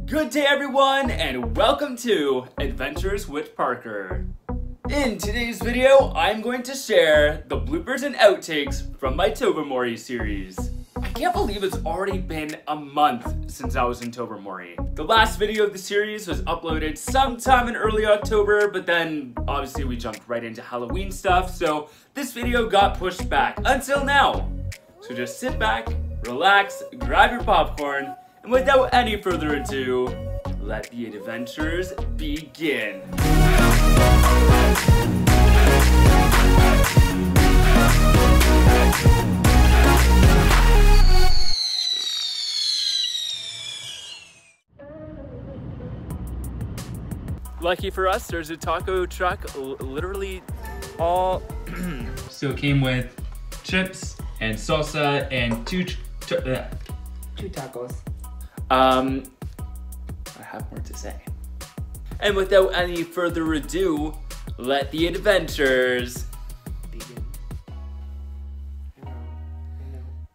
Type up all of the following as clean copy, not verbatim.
Good day everyone, and welcome to Adventures with Parker. In today's video, I'm going to share the bloopers and outtakes from my Tobermory series. I can't believe it's already been a month since I was in Tobermory. The last video of the series was uploaded sometime in early October, but then obviously we jumped right into Halloween stuff, so this video got pushed back until now. So just sit back, relax, grab your popcorn, and without any further ado, let the adventures begin. Lucky for us, there's a taco truck literally all... So it came with chips and salsa and two tacos. I have more to say. And without any further ado, let the adventures begin.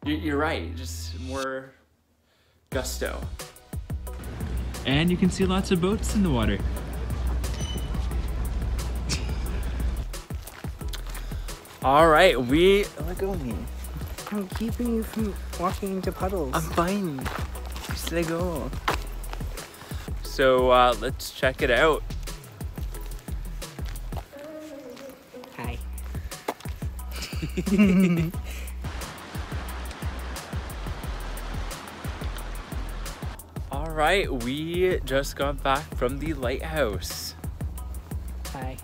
You're right, just more gusto. And you can see lots of boats in the water. All right, let go of me. I'm keeping you from walking into puddles. I'm fine. Just let go. So let's check it out. Hi. All right, we just got back from the lighthouse. Hi.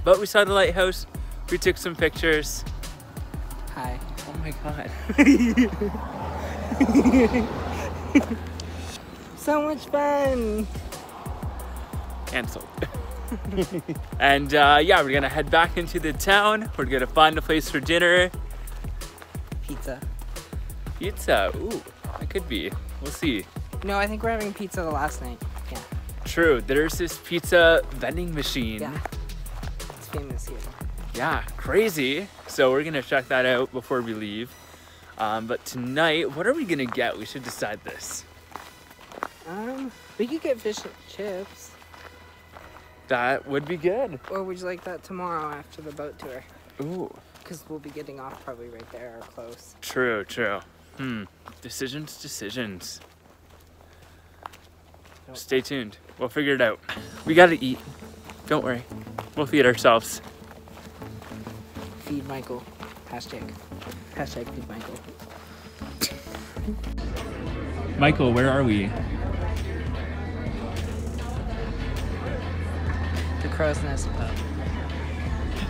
But we saw the lighthouse. We took some pictures. Hi. Oh my god. So much fun. Cancelled. And yeah, we're gonna head back into the town. We're gonna find a place for dinner. Pizza. Pizza, ooh, that could be. We'll see. No, I think we're having pizza the last night. Yeah. True, there's this pizza vending machine. Yeah. It's famous here. Yeah, crazy. So we're gonna check that out before we leave. But tonight, what are we gonna get? We should decide this. We could get fish and chips. That would be good. Or would you like that tomorrow after the boat tour? Ooh. Because we'll be getting off probably right there or close. True, true. Decisions. Nope. Stay tuned. We'll figure it out. We gotta eat. Don't worry. We'll feed ourselves. Feed Michael. Hashtag feed Michael. Michael, where are we? The Crow's Nest pub.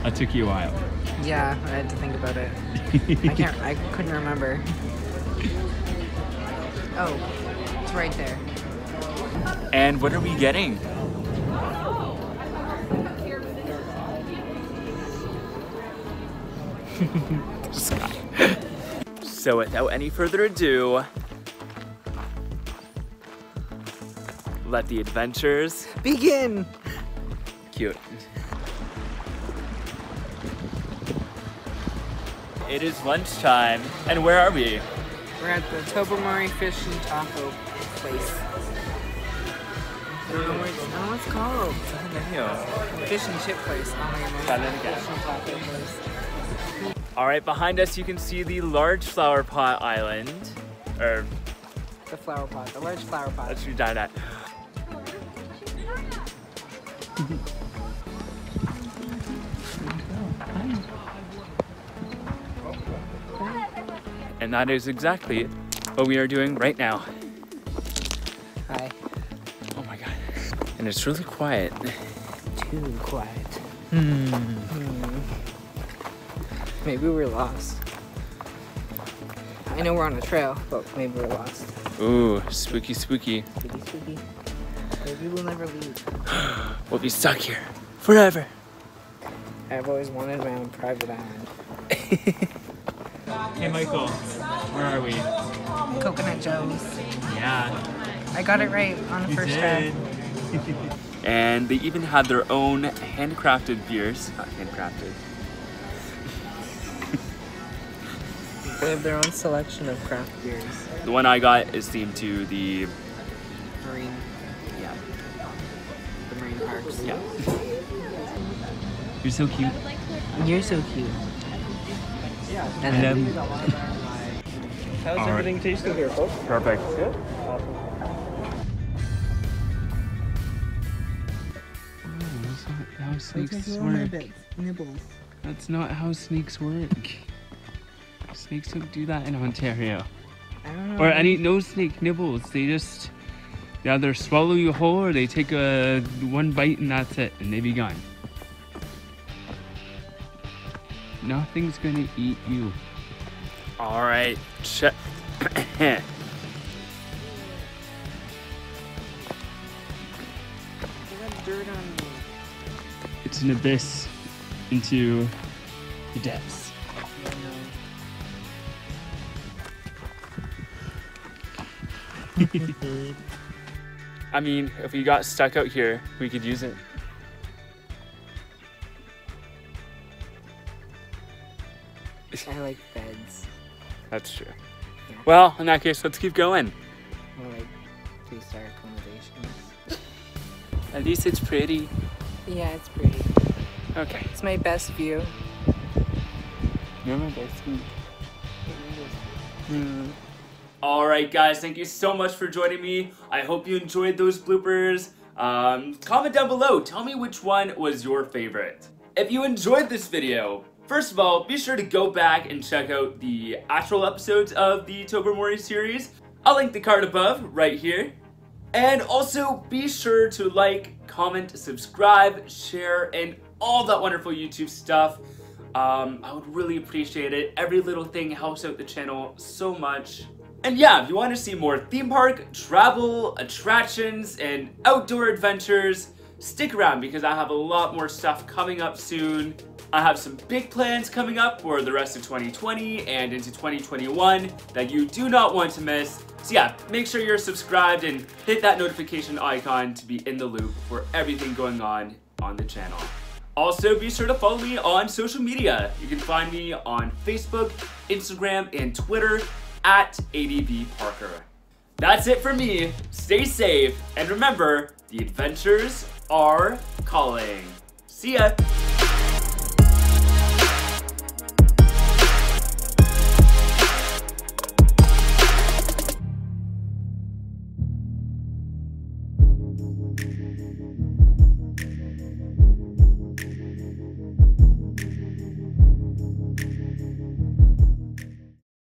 That took you a while. Yeah, I had to think about it. I couldn't remember. Oh, it's right there. And what are we getting? So without any further ado, let the adventures begin. Cute. It is lunchtime, and where are we? We're at the Tobermory Fish and Taco place. I don't know what it's called. Fish and chip place. Oh my goodness. Fish and taco place. All right, behind us you can see the large flower pot island, or the flower pot, the large flower pot. Let's read that. And that is exactly what we are doing right now. Hi. Oh my god. And it's really quiet. Too quiet. Maybe we're lost. I know we're on a trail, but maybe we're lost. Ooh, spooky, spooky. Spooky, spooky. Maybe we'll never leave. We'll be stuck here forever. I've always wanted my own private island. Hey Michael, where are we? Coconut Joe's. Yeah. I got it right on the first try. And they even had their own handcrafted beers. Not handcrafted. They have their own selection of craft beers. The one I got is themed to the Marine. yeah. The marine parks. Yeah. You're so cute. You're so cute. And How's All everything tasting here, folks? perfect. Good. Awesome. That's not how snakes work. Nibbles. That's not how snakes work. Snakes don't do that in Ontario. I don't know. Or no snake nibbles. They just either swallow you whole or they take one bite and that's it, and they be gone. Nothing's gonna eat you. All right, check. I got dirt on me. It's an abyss into the depths. I mean, if we got stuck out here, we could use it. I like beds. That's true. Yeah. Well, in that case, let's keep going. More like 3-star accommodations. At least it's pretty. Yeah, it's pretty. Okay. It's my best view. You're my best friend. Alright guys, thank you so much for joining me. I hope you enjoyed those bloopers. Comment down below, tell me which one was your favorite. If you enjoyed this video, first of all, be sure to go back and check out the actual episodes of the Tobermory series. I'll link the card above, right here. And also, be sure to like, comment, subscribe, share, and all that wonderful YouTube stuff. I would really appreciate it. Every little thing helps out the channel so much. And yeah, if you want to see more theme park, travel, attractions, and outdoor adventures, stick around because I have a lot more stuff coming up soon. I have some big plans coming up for the rest of 2020 and into 2021 that you do not want to miss. So yeah, make sure you're subscribed and hit that notification icon to be in the loop for everything going on the channel. Also, be sure to follow me on social media. You can find me on Facebook, Instagram, and Twitter at ADVParker. That's it for me. Stay safe, and remember, the adventures are calling. See ya!